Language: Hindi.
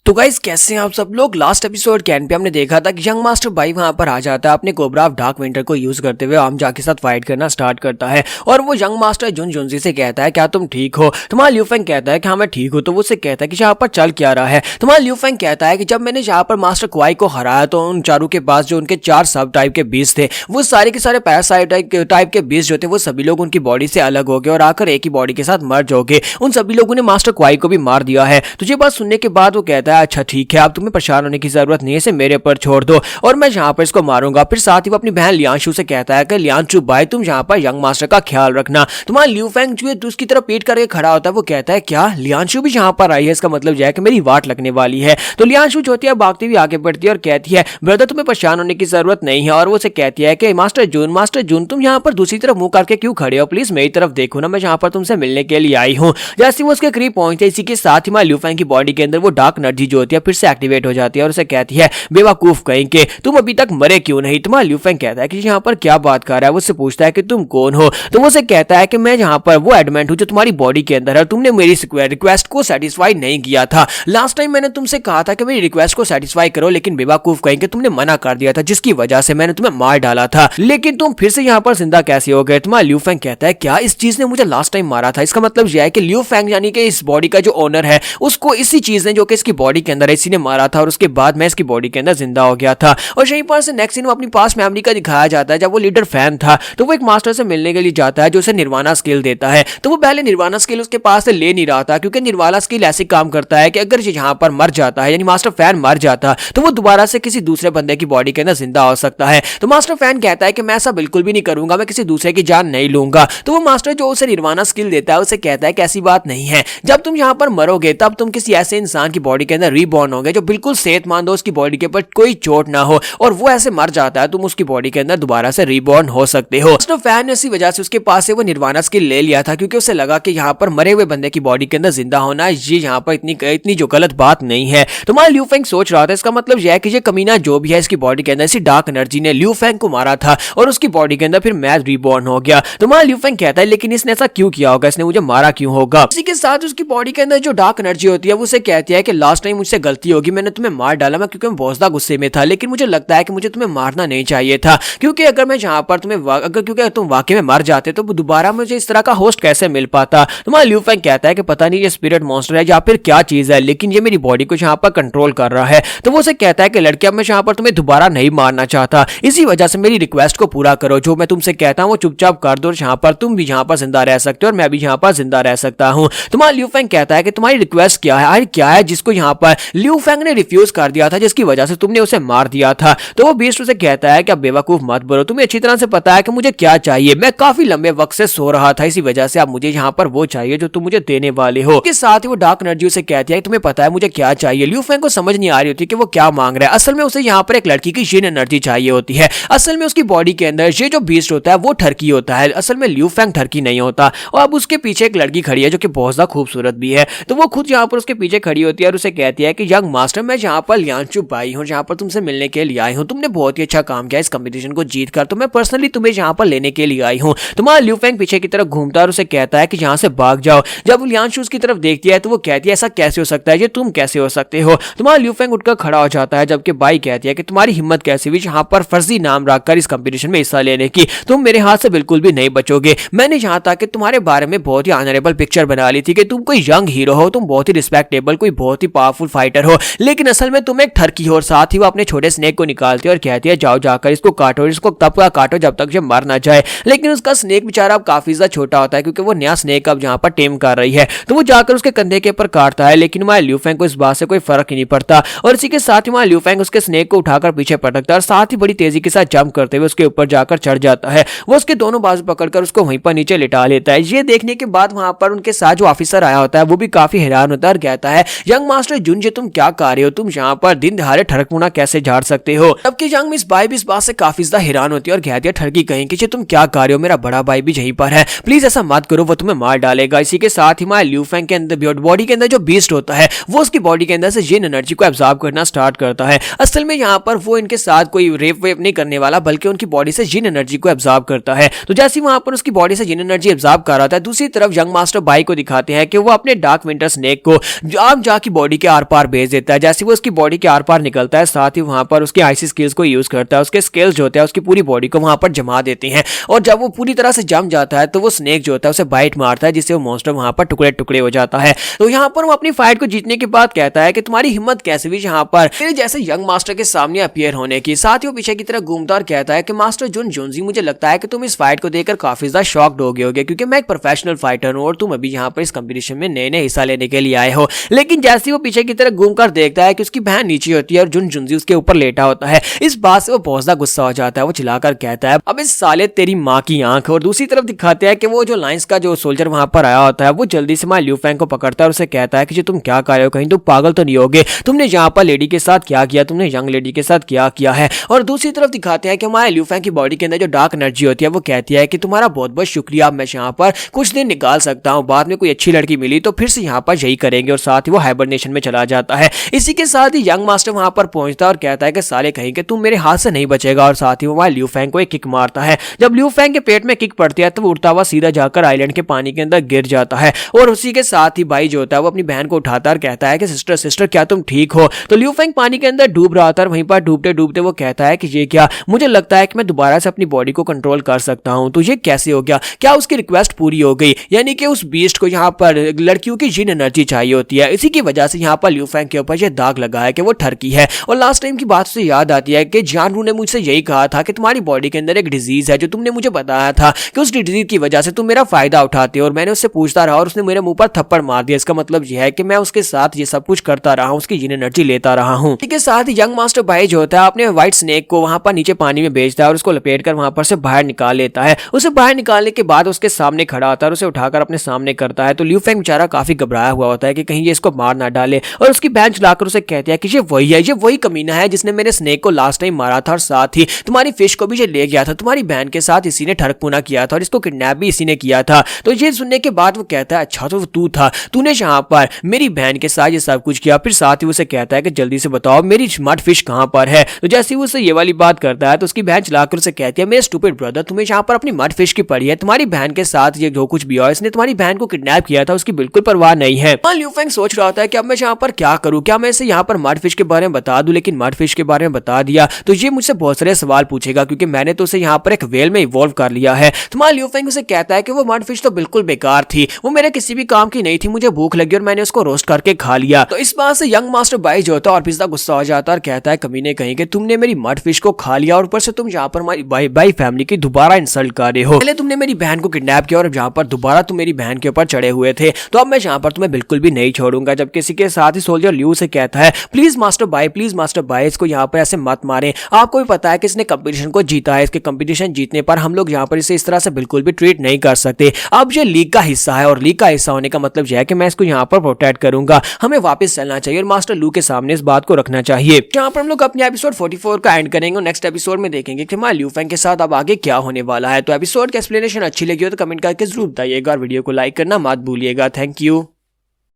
तो गाइस कैसे हैं आप सब लोग। लास्ट एपिसोड के एंड पे हमने देखा था कि यंग मास्टर बाई वहां पर आ जाता है अपने कोबरा ऑफ डार्क विंटर को यूज करते हुए आमजा के साथ फाइट करना स्टार्ट करता है और वो यंग मास्टर जुनजी से कहता है क्या तुम ठीक हो। तुम्हारा ल्यूफेंग कहता है कि हाँ मैं ठीक हूँ। तो वो उससे कहता है कि यहाँ पर चल क्या रहा है। तुम्हारा ल्यूफेंग कहता है कि जब मैंने यहाँ पर मास्टर क्वाई को हराया तो उन चारों के पास जो उनके 4 सब टाइप के बीज थे वो सारे के सारे पैरासाइट टाइप के बीज जो थे वो सभी लोग उनकी बॉडी से अलग हो गए और आकर एक ही बॉडी के साथ मर्ज हो गए। उन सभी लोगों ने मास्टर क्वाई को भी मार दिया है। तो ये बात सुनने के बाद वो कहता है अच्छा ठीक है, अब तुम्हें परेशान होने की जरूरत नहीं है, इसे मेरे पर छोड़ दो और मैं यहाँ पर इसको मारूंगा। फिर साथ ही वो अपनी बहन लियांशु से कहता है कि लियांशु भाई तुम यहाँ पर यंग मास्टर का ख्याल रखना। तुम्हारा ल्यूफेंग जो है उसकी तरफ पीट करके खड़ा होता है। वो कहता है क्या लियांशु भी यहाँ पर आई है, इसका मतलब यह है कि मेरी वाट लगने वाली है। तो लियांशु जो होती है भागती हुई आगे बढ़ती है और कहती है ब्रदर तुम्हें परेशान होने की जरूरत नहीं है। और वो उसे कहती है कि मास्टर जून तुम यहाँ पर दूसरी तरफ मुंह करके क्यों खड़े हो, प्लीज मेरी तरफ देखो ना, मैं यहाँ पर तुमसे मिलने के लिए आई हूँ। जैसे वो उसके करीब पहुंचते इसी के साथ ही हमारे ल्यूफेंग की बॉडी के अंदर वो डार्क एनर्जी जो होती है फिर से एक्टिवेट हो जाती है और उसे कहती है बेवकूफ कहीं के तुम अभी तक मरे क्यों नहीं। तुम्हारा ल्यूफेंग कहता है कि यहाँ पर क्या बात कर रहा है। वो उससे पूछता है कि तुम कौन हो। तो वो उसे कहता है कि मैं यहाँ पर वो एडमेंट हूँ जो तुम्हारी बॉडी के अंदर है। तुमने मेरी रिक्वेस्ट को सेटिस्फाई नहीं किया था। लास्ट टाइम मैंने तुमसे कहा था कि मेरी रिक्वेस्ट को सेटिस्फाई करो, लेकिन बेवकूफ कहीं के तुमने मना कर दिया था, जिसकी वजह से मैंने तुम्हें मार डाला था। लेकिन तुम फिर से यहाँ पर जिंदा कैसे हो गए। तुम्हारा ल्यूफेंग कहता है क्या इस चीज ने मुझे लास्ट टाइम मारा था। इसका मतलब यह है कि ल्यूफेंग यानी कि इस बॉडी का जो ओनर है उसको इसी चीज ने जो कि इसकी बॉडी के अंदर है इसी ने मारा था और उसके बाद मैं इसकी बॉडी के अंदर जिंदा हो गया था। और यहीं पर से नेक्स्ट सीन में अपनी पास मेमोरी का दिखाया जाता है। जब वो लीडर फैन था तो वो एक मास्टर से मिलने के लिए जाता है जो उसे निर्वाणा स्किल देता है। तो वो पहले निर्वाणा स्किल उसके पास से ले नहीं रहा था क्योंकि निर्वाणा स्किल ऐसे काम करता है कि अगर यहाँ पर मर जाता है यानी मास्टर फैन मर जाता तो वो दोबारा से किसी दूसरे बंदे की बॉडी के अंदर जिंदा हो सकता है। तो मास्टर फैन कहता है कि मैं ऐसा बिल्कुल भी नहीं करूंगा, मैं किसी दूसरे की जान नहीं लूंगा। तो वो मास्टर जो उसे निर्वाणा स्किल देता है उसे कहता है कि ऐसी बात नहीं है, जब तुम यहाँ पर मरोगे तब तुम किसी ऐसे इंसान की बॉडी के अंदर रीबॉर्न होगे जो बिल्कुल सेहतमंद हो, उसकी बॉडी के ऊपर कोई चोट ना हो और वो ऐसे मर जाता है, तुम उसकी बॉडी के अंदर दोबारा से रीबॉर्न हो सकते हो। तो फैन ने इसी वजह से उसके पास से वो निर्वाणा स्किल ले लिया था क्योंकि उसे लगा कि यहाँ पर मरे हुए बंदे की बॉडी के अंदर जिंदा होना ये यहाँ पर इतनी जो गलत बात नहीं है। तो हमारा ल्यूफेंग सोच रहा था इसका मतलब यह है कि ये कमीना जो भी है इसकी बॉडी के अंदर इसी डार्क एनर्जी ने ल्यूफेंग को मारा था और उसकी बॉडी के अंदर फिर मैं रीबॉर्न हो गया। तो हमारा ल्यूफेंग कहता है लेकिन इसने ऐसा क्यों किया होगा, इसने मुझे मारा क्यों होगा। इसी के साथ उसकी बॉडी के अंदर जो डार्क एनर्जी होती है वो उसे कहती है कि लास्ट टाइम मुझसे गलती होगी, मैंने तुम्हें मार डाला मैं क्योंकि मैं बहुत ज्यादा गुस्से में था, लेकिन मुझे लगता है कि मुझे तुम्हें मारना नहीं चाहिए था क्योंकि अगर मैं यहाँ पर क्योंकि तुम वाकई में मर जाते तो दोबारा मुझे इस तरह का होस्ट कैसे मिल पाता। तुम्हारा ल्यूफेंग कहता है कि पता नहीं ये स्पिरिट मॉन्स्टर है या फिर क्या चीज है, लेकिन ये मेरी बॉडी को यहाँ पर कंट्रोल कर रहा है। तो वो उसे कहता है कि लड़के अब मैं यहाँ पर तुम्हें दोबारा नहीं मारना चाहता, इसी वजह से मेरी रिक्वेस्ट को पूरा करो, जो मैं तुमसे कहता हूँ वो चुपचाप कर दो, यहाँ पर तुम भी यहाँ पर जिंदा रह सकते हो और मैं भी यहाँ पर जिंदा रह सकता हूँ। तुम्हारा ल्यूफेंग कहता है कि तुम्हारी रिक्वेस्ट क्या है, अरे क्या है जिसको यहाँ पर ल्यूफेंग ने रिफ्यूज कर दिया था जिसकी वजह से तुमने उसे मार दिया था। तो वो बीस्ट उसे कहता है कि अब बेवकूफ मत बनो, तुम्हें अच्छी तरह से पता है कि मुझे क्या चाहिए, मैं काफी लंबे वक्त से सो रहा था, इसी वजह से अब मुझे यहाँ पर वो चाहिए जो तुम मुझे देने वाले हो। इसके साथ ही वो डार्क एनर्जी उसे कहती है तुम्हें पता है मुझे क्या चाहिए। ल्यूफेंग को समझ नहीं आ रही होती कि वो क्या मांग रहा है। असल में उसे यहाँ पर एक लड़की की शीन एनर्जी चाहिए होती है। असल में उसकी बॉडी के अंदर ये जो बीस्ट होता है वो ठरकी होता है, असल में ल्यूफेंग ठरकी नहीं होता। और अब उसके पीछे एक लड़की खड़ी है जो कि बहुत ज्यादा खूबसूरत भी है। तो वो खुद यहाँ पर उसके पीछे खड़ी होती है और उसे कहती है कि यंग मास्टर मैं यहाँ पर लियांशु बाई हूँ, यहाँ पर तुमसे मिलने के लिए आई हूँ, तुमने बहुत ही अच्छा काम किया इस कंपटीशन को जीत कर, तो मैं पर्सनली तुम्हें यहाँ पर लेने के लिए आई हूँ। तुम्हारा ल्यूफेंग पीछे की तरफ घूमता है और उसे कहता है कि यहाँ से भाग जाओ। जब लियांशु उसकी तरफ देखती है तो वो कहती है ऐसा कैसे हो सकता है, ये तुम कैसे हो सकते हो। तुम्हारा ल्यूफेंग उठकर खड़ा हो जाता है जबकि बाई कहती है कि तुम्हारी हिम्मत कैसे हुई यहाँ पर फर्जी नाम रखकर इस कंपटीशन में हिस्सा लेने की, तुम मेरे हाथ से बिल्कुल भी नहीं बचोगे। मैंने यहाँ तक कि तुम्हारे बारे में बहुत ही ऑनरेबल पिक्चर बना ली थी कि तुम कोई यंग हीरो हो, तुम बहुत ही रिस्पेक्टेबल कोई बहुत ही पावरफुल फाइटर हो, लेकिन असल में तुम एक ठरकी हो। और साथ ही वो अपने छोटे स्नेक को निकालती है और कहती है जाओ जाकर इसको काटो, इसको तब का काटो जब तक ये मर ना जाए। लेकिन उसका स्नेक बेचारा अब काफी ज्यादा छोटा होता है क्योंकि वो नया स्नेक अब यहाँ पर टेम कर रही है। तो वो जाकर उसके कंधे के ऊपर काटता है, लेकिन हमारे ल्यूफेंग को इस बात से कोई फर्क ही नहीं पड़ता। और इसी के साथ ही हमारे ल्यूफेंग उसके स्नेक को उठाकर पीछे पटकता है और साथ ही बड़ी तेजी के साथ जंप करते हुए उसके ऊपर जाकर चढ़ जाता है। वो उसके दोनों बाजू पकड़कर उसको वहीं पर नीचे लिटा लेता है। ये देखने के बाद वहां पर उनके साथ जो ऑफिसर आया होता है वो भी काफी हैरान होता है और कहता है यंग मास्टर जुनजे तुम क्या कर रहे हो, तुम यहाँ पर दिन दहाड़े ठरकमुना कैसे झाड़ सकते हो। जबकि यंग मिस बाई भी इस बात से काफी ज्यादा हैरान होती है और कहती है ठरकी कहीं कि तुम क्या कर रहे हो, मेरा बड़ा भाई भी यहीं पर है, प्लीज ऐसा मत करो, वो तुम्हें मार डालेगा। इसी के साथ ही हमारे ल्यूफेंग के अंदर बॉडी के अंदर जो बीस्ट होता है वो उसकी बॉडी के अंदर से जिन एनर्जी को एब्जॉर्ब करना स्टार्ट करता है। असल में यहाँ पर वो इनके साथ कोई रेप वेप नहीं करने वाला बल्कि उनकी बॉडी से जिन एनर्जी को एब्जॉर्ब करता है। तो जैसे वहां पर उसकी बॉडी से जिन एनर्जी एब्जॉर्ब कर रहा था, दूसरी तरफ यंग मास्टर बाई को दिखाते हैं कि वो अपने डार्क विंटर स्नेक को आमजा की बॉडी के आर पार भेज देता है। जैसे वो उसकी बॉडी के आर पार निकलता है, साथ ही वहां पर उसके आईसी स्किल्स को यूज करता है। उसके स्किल्स जो होते हैं उसकी पूरी बॉडी को वहां पर जमा देते हैं, और जब वो पूरी तरह से जम जाता है तो वो स्नेक जो होता है उसे बाइट मारता है, जिससे वो मॉन्स्टर वहां पर टुकड़े टुकड़े हो जाता है। तो यहाँ पर वो अपनी फाइट को जीतने के बाद कहता है कि तुम्हारी हिम्मत कैसे हुई यहाँ पर मेरे जैसे यंग मास्टर के सामने अपीयर होने की। साथ ही वो पीछे की तरफ घूमता और कहता है कि मास्टर जुन जुनजी, मुझे लगता है कि तुम इस फाइट को देखकर काफी ज्यादा शॉक्ड हो गए होगे, क्योंकि मैं एक प्रोफेशनल फाइटर हूँ और तुम अभी यहाँ पर इस कंपटीशन में नए नए हिस्सा लेने के लिए आए हो। लेकिन जैसे वो पीछे की तरफ घूमकर देखता है कि उसकी बहन नीचे होती है और जुन जुनजी उसके ऊपर लेटा होता है, इस बात से वो बहुत ज्यादा गुस्सा हो जाता है। वो चिल्लाकर कहता है, अब इस साले तेरी माँ की आंख। और दूसरी तरफ दिखाते हैं कि वो जो लाइंस का जो सोल्जर वहां पर आया होता है वो जल्दी से लियू फेंग को पकड़ता है और उसे कहता है कि जो तुम क्या कर रहे हो, कहीं तुम पागल तो नहीं होगे, तुमने यहाँ पर लेडी के साथ क्या किया, तुमने यंग लेडी के साथ क्या किया है। और दूसरी तरफ दिखाते हैं कि हमारे लियू फेंग की बॉडी के अंदर जो डार्क एनर्जी होती है वो कहती है कि तुम्हारा बहुत बहुत शुक्रिया, मैं यहाँ पर कुछ दिन निकाल सकता हूँ, बाद में कोई अच्छी लड़की मिली तो फिर से यहाँ पर यही करेंगे। और साथ ही वो हाइबरनेशन में चला जाता है। इसी के साथ ही यंग मास्टर वहां पर पहुंचता है और कहता है कि साले कहीं के तुम मेरे हाथ से नहीं बचेगा। और साथ ही वो लियू फेंग को एक किक मारता है। जब लियू फेंग के पेट में किक पड़ती है तो वो उड़ता हुआ सीधा जाकर आइलैंड के पानी के अंदर गिर जाता है। और उसी के साथ ही भाई जो होता है वो अपनी बहन को उठाता और कहता है कि सिस्टर सिस्टर क्या तुम ठीक हो। तो लियू फेंग पानी के अंदर डूब रहा था और वहीं पर डूबते डूबते वो कहता है कि ये क्या, मुझे लगता है कि मैं दोबारा से अपनी बॉडी को कंट्रोल कर सकता हूं। तो ये कैसे हो गया, क्या उसकी रिक्वेस्ट पूरी हो गई, यानी कि उस बीस्ट को यहाँ पर लड़कियों की जिन एनर्जी चाहिए होती है, इसी की वजह से यहाँ पर लियू फेंग के ऊपर ये दाग लगा है कि वो ठरकी है। और लास्ट टाइम की बात से याद आती है कि जानरू ने मुझसे यही कहा था कि तुम्हारी बॉडी के अंदर एक डिजीज है जो तुमने मुझे बताया था कि उस डिजीज की वजह से तुम मेरा फायदा उठाते हो। और मैंने उससे पूछता रहा और उसने मेरे मुंह पर थप्पड़ मार दिया। इसका मतलब यह है कि मैं उसके साथ ये सब कुछ करता रहा हूँ, उसकी जिन एनर्जी लेता रहा हूँ। ठीक है, साथ ही यंग मास्टर भाई जो होता है अपने व्हाइट स्नेक को वहां पर नीचे पानी में भेजता है और उसको लपेट कर वहां पर से बाहर निकाल लेता है। उसे बाहर निकालने के बाद उसके सामने खड़ा होता है और उसे उठाकर अपने सामने करता है। तो लियू फेंग बेचारा काफी घबराया हुआ होता है कि कहीं ये इसको मार ना डाले। और उसकी बहन चलाकर उसे कहती है कि ये वही है, ये वही कमीना है जिसने मेरे स्नेक को लास्ट टाइम मारा था और साथ ही तुम्हारी फिश को भी ये ले गया था। तुम्हारी बहन के साथ इसी ने ठरकपुना किया था और इसको किडनैप भी इसी ने किया था। तो ये सुनने के बाद वो कहता है अच्छा तो तू था, तूने यहाँ पर मेरी बहन के साथ ये सब कुछ किया। फिर साथ ही उसे कहता है कि जल्दी से बताओ मेरी स्मार्ट फिश कहाँ पर है। तो जैसे ही उसे ये वाली बात करता है तो उसकी बहन चलाकर उसे कहती है, मेरे स्टूपिड ब्रदर, तुम्हें यहाँ पर अपनी मड फिश की पड़ी है, तुम्हारी बहन के साथ ये जो कुछ भी हुआ इसने तुम्हारी बहन को किडनैप किया था, उसकी बिल्कुल परवाह नहीं है। लियू फेंग सोच रहा था कि अब मैं यहाँ पर क्या करूँ, क्या मैं इसे यहाँ पर मड फिश के बारे में बता दूं, लेकिन मड फिश के बारे में बता दिया तो ये मुझसे बहुत सारे सवाल पूछेगा क्योंकि मैंने तो उसे यहाँ पर एक वेल में इवॉल्व कर लिया है। तो लियू फेंग उसे कहता है कि वो मड फिश तो बिल्कुल बेकार थी, वो मेरे किसी भी काम की नहीं थी, मुझे भूख लगी और मैंने उसको रोस्ट करके खा लिया। तो इस बात से यंग मास्टर बाई जो होता है और पिज्जा गुस्सा हो जाता है और कहता है कमीने कहीं कि तुमने मेरी मड फिश को खा लिया और ऊपर से तुम यहाँ पर हमारी बाई फैमिली की दोबारा इंसल्ट कर रहे हो। पहले तुमने मेरी बहन को किडनैप किया और यहाँ पर दोबारा तुम मेरी बहन के ऊपर चढ़े हुए थे, तो अब मैं यहाँ पर तुम्हें बिल्कुल भी नहीं छोड़ूंगा। जब किसी के साथ ही सोल्जर लियू से कहता है प्लीज मास्टर बाई इसको यहाँ पर ऐसे मत मारे, आपको भी पता है कि इसने कंपटीशन को जीता है, इसके कंपटीशन जीतने पर हम लोग यहाँ पर इसे इस तरह से बिल्कुल भी ट्रीट नहीं कर सकते। अब ये लीग का हिस्सा है और लीग का हिस्सा होने का मतलब यह है कि मैं इसको यहाँ पर प्रोटेक्ट करूंगा, हमें वापस चलना चाहिए और मास्टर लू के सामने इस बात को रखना चाहिए। यहाँ पर हम लोग अपने एपिसोड 44 का एंड करेंगे और नेक्स्ट एपिसोड में देखेंगे कि हमारे लियू फेंग के साथ अब आगे क्या होने वाला है। तो एपिसोड की एक्सप्लेनेशन अच्छी लगी हो तो कमेंट करके जरूर बताइएगा और वीडियो को लाइक करना मत भूलिएगा। Thank you.